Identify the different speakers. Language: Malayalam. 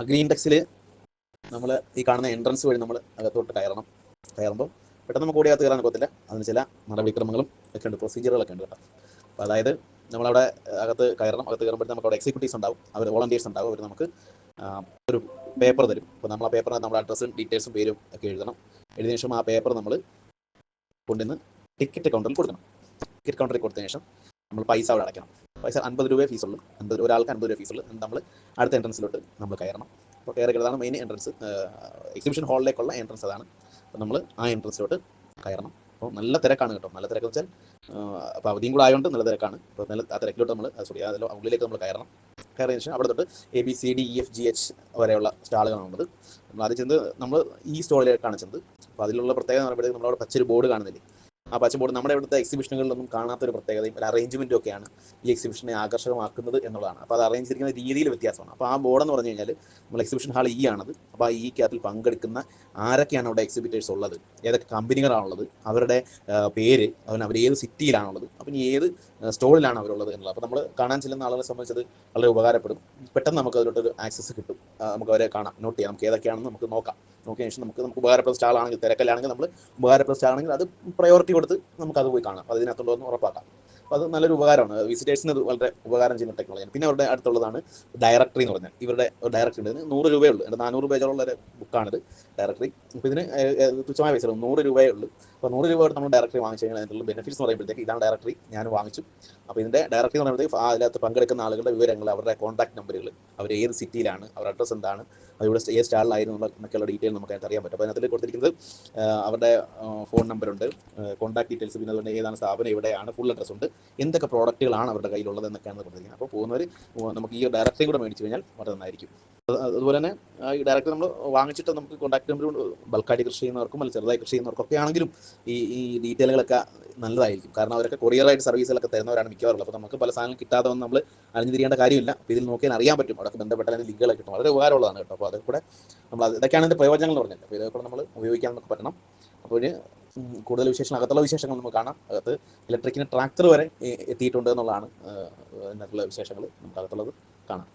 Speaker 1: അഗ്രി ഇൻഡെക്സിൽ നമ്മൾ ഈ കാണുന്ന എൻട്രൻസ് വഴി നമ്മൾ അകത്തോട്ട് കയറുമ്പോൾ പെട്ടെന്ന് നമുക്ക് ഓടിയകത്ത് കയറാൻ ഒക്കത്തില്ല. അതിന് ചില നടപടിക്രമങ്ങളും ഒക്കെ ഉണ്ട്, പ്രൊസീജിയറുകളൊക്കെ ഉണ്ട് കേട്ടോ. അപ്പോൾ അതായത് നമ്മളവിടെ അകത്ത് കയറുമ്പോഴത്തേക്ക് നമുക്ക് അവിടെ എക്സിക്യൂട്ടീവ്സ് ഉണ്ടാവും, അവർ വോളണ്ടിയേഴ്സ് ഉണ്ടാവും. അവർ നമുക്ക് ഒരു പേപ്പർ തരും. അപ്പോൾ നമ്മൾ ആ പേപ്പറിനകത്ത് നമ്മുടെ അഡ്രസ്സും ഡീറ്റെയിൽസും പേരും ഒക്കെ എഴുതണം. എഴുതിയ ശേഷം ആ പേപ്പർ നമ്മൾ കൊണ്ടുവന്ന് ടിക്കറ്റ് കൗണ്ടറിൽ കൊടുക്കണം. ടിക്കറ്റ് കൗണ്ടറിൽ കൊടുത്തതിന് ശേഷം നമ്മൾ പൈസ അവിടെ അടയ്ക്കണം. പൈസ 50 രൂപയെ ഫീസുള്ളൂ. ഒരാൾക്ക് 50 രൂപ ഫീസുള്ളൂ. നമ്മൾ അടുത്ത എൻട്രൻസിലോട്ട് നമ്മൾ കയറണം. അപ്പോൾ കയറുന്നതാണ് മെയിൻ എൻട്രൻസ്, എക്സിബിഷൻ ഹാളിലേക്കുള്ള എൻട്രൻസ് അതാണ്. അപ്പോൾ നമ്മൾ ആ എൻട്രൻസിലോട്ട് കയറണം. അപ്പോൾ നല്ല തിരക്കാണ് കേട്ടോ. നല്ല തിരക്കെന്ന് വെച്ചാൽ അപ്പോൾ അവധിയും കൂടെ ആയതുകൊണ്ട് നല്ല തിരക്കാണ്. അപ്പോൾ ആ തിരക്കിലോട്ട് നമ്മൾ അതിൽ ഉള്ളിലേക്ക് നമ്മൾ കയറണം. കയറിയതിന് ശേഷം അവിടെ തൊട്ട് ABCDEFGH വരെയുള്ള സ്റ്റാളുകളാണുള്ളത്. നമ്മൾ ആദ്യം ചെന്ന് നമ്മൾ ഈ സ്റ്റോളിലേക്കാണ് ചെന്നത്. അപ്പോൾ അതിലുള്ള പ്രത്യേകത എന്ന് പറയുമ്പോഴത്തേക്ക് നമ്മളവിടെ പച്ചൊരു ബോർഡ് കാണുന്നില്ലേ, ആ പച്ച ബോർഡ് നമ്മുടെ ഇവിടുത്തെ എക്സിബിഷനുകളിലൊന്നും കാണാത്തൊരു പ്രത്യേകതയും ഒരു അറേഞ്ച്മെൻറ്റും ഒക്കെയാണ് ഈ എക്സിബിഷനെ ആകർഷകമാക്കുന്നത് എന്നുള്ളതാണ്. അപ്പോൾ അത് അറേഞ്ച് ചെയ്തിരിക്കുന്ന രീതിയിൽ വ്യത്യാസമാണ്. അപ്പോൾ ആ ബോർഡെന്ന് പറഞ്ഞു കഴിഞ്ഞാൽ നമ്മൾ എക്സിബിഷൻ ഹാൾ ആണത്. അപ്പോൾ ആ ഈക്കകത്തിൽ പങ്കെടുക്കുന്ന ആരൊക്കെയാണ് അവിടെ എക്സിബിറ്റേഴ്സ് ഉള്ളത്, ഏതൊക്കെ കമ്പനികളാണുള്ളത്, അവരുടെ പേര്, അവർ ഏത് സിറ്റിയിലാണുള്ളത്, അപ്പം ഏത് സ്റ്റോളിലാണ് അവരുള്ളത് എന്നുള്ളത്. അപ്പോൾ നമ്മൾ കാണാൻ ചെല്ലുന്ന ആളുകളെ സംബന്ധിച്ചത് വളരെ ഉപകാരപ്പെടും. പെട്ടെന്ന് നമുക്ക് അതിലോട്ടൊരു ആക്സസ് കിട്ടും. നമുക്ക് അവരെ കാണാം, നോട്ട് ചെയ്യാം, നമുക്ക് ഏതൊക്കെയാണെന്ന് നമുക്ക് നോക്കാം. നോക്കിയ ശേഷം നമുക്ക് ഉപകാരപ്പെടുന്ന സ്റ്റാളാണെങ്കിൽ, തിരക്കല്ലാണെങ്കിൽ നമ്മൾ ഉപകാരപ്പെടുന്ന സ്റ്റാളാണെങ്കിൽ അത് പ്രയോറിറ്റി കൊടുത്ത് നമുക്കത് പോയി കാണാം, അത് ഇതിനകത്തുണ്ടോ എന്ന് ഉറപ്പാക്കാം. അപ്പോൾ അത് നല്ലൊരു ഉപകാരമാണ്, വിസിറ്റേഴ്സിന് അത് വളരെ ഉപകാരം ചെയ്യുന്ന ടെക്നോളജിയാണ്. പിന്നെ അവരുടെ അടുത്തുള്ളതാണ് ഡയറക്ടറി എന്ന് പറഞ്ഞാൽ. ഇവരുടെ ഡയറക്ടറി ഉണ്ട്, 100 രൂപയേ ഉള്ളൂ. 400 പേജുള്ള ഒരു ബുക്കാണിത്, ഡയറക്ടറി. അപ്പോൾ ഇതിന് തുച്ഛമായ പൈസ 100 രൂപയേ ഉള്ളൂ. അപ്പോൾ 100 രൂപ നമ്മൾ ഡയറക്ടറി വാങ്ങിച്ചു കഴിഞ്ഞാൽ അതിനുള്ള ബെനിഫിറ്റ്സ് എന്ന് പറയുമ്പോഴത്തേക്ക് ഇതാണ് ഡയറക്ടറി ഞാൻ വാങ്ങിച്ചു. അപ്പോൾ ഇതിൻ്റെ ഡയറക്ടറി എന്ന് പറയുമ്പോഴത്തേക്ക് അതിനകത്ത് പങ്കെടുക്കുന്ന ആളുകളുടെ വിവരങ്ങൾ, അവരുടെ കോൺടാക്ട് നമ്പറുകൾ, അവർ ഏത് സിറ്റിയിലാണ്, അവരുടെ അഡ്രസ്സ് എന്താണ്, അതിവിടെ ഏത് സ്റ്റാളിലായിരുന്നു എന്നൊക്കെയുള്ള ഡീറ്റെയിൽ നമുക്ക് അതിനകത്ത് അറിയാൻ പറ്റും. അപ്പോൾ അതിനകത്ത് കൊടുത്തിരിക്കുന്നത് അവരുടെ ഫോൺ നമ്പറുണ്ട്, കോൺടാക്ട് ഡീറ്റെയിൽസ്, പിന്നെ അതുപോലെ ഏതാണ് സ്ഥാപനം, എവിടെയാണ്, ഫുൾ അഡ്രസ്സ് ഉണ്ട്, എന്തൊക്കെ പ്രോഡക്റ്റുകളാണ് അവരുടെ കയ്യിലുള്ളത് എന്നൊക്കെയാണ് കൊടുത്തിരിക്കുന്നത്. അപ്പോൾ പോകുന്നവർ നമുക്ക് ഈ ഡയറക്ടറി കൂടെ മേടിച്ചു കഴിഞ്ഞാൽ വളരെ നന്നായിരിക്കും. അതുപോലെ തന്നെ ഈ ഡയറക്ടറി നമ്മൾ വാങ്ങിച്ചിട്ട് നമുക്ക് കോൺടാക്ട് നമ്പർ ബൾക്കായിട്ട് കൃഷി ചെയ്യുന്നവർക്കും അല്ലെങ്കിൽ ചെറുതായി കൃഷി ചെയ്യുന്നവർക്കൊക്കെ ആണെങ്കിലും ഈ ഡീറ്റെയിലുകളൊക്കെ നല്ലതായിരിക്കും. കാരണം അവരൊക്കെ കൊറിയറായിട്ട് സർവീസുകളൊക്കെ തരുന്നവരാണ് മിക്കവാറുള്ളത്. അപ്പോൾ നമുക്ക് പല സാധനങ്ങൾ കിട്ടാതെ വന്ന് നമ്മൾ അലിഞ്ഞു തിരിയേണ്ട കാര്യമില്ല. അപ്പോൾ ഇതിൽ നോക്കിയാൽ അറിയാൻ പറ്റും, അവിടെ ബന്ധപ്പെട്ടാൽ അതിന് ലിങ്കുകളൊക്കെ കിട്ടും. വളരെ ഉപകാരമുള്ളതാണ് കേട്ടോ. അപ്പോൾ അതൊക്കെ കൂടെ നമ്മൾ ഇതൊക്കെയാണ് ഇതിൻ്റെ പ്രയോജനങ്ങൾ എന്ന് പറഞ്ഞത്. അപ്പോൾ ഇതൊക്കെ കൂടെ നമ്മൾ ഉപയോഗിക്കാൻ നമുക്ക് പറ്റണം. അപ്പോൾ കൂടുതൽ വിശേഷങ്ങൾ, അകത്തുള്ള വിശേഷങ്ങൾ നമുക്ക് കാണാം. അകത്ത് ഇലക്ട്രിക്കിന് ട്രാക്ടർ വരെ എത്തിയിട്ടുണ്ട് എന്നുള്ളതാണ് ഇതിനകത്തുള്ള വിശേഷങ്ങൾ. നമുക്ക് അകത്തുള്ളത് കാണാം.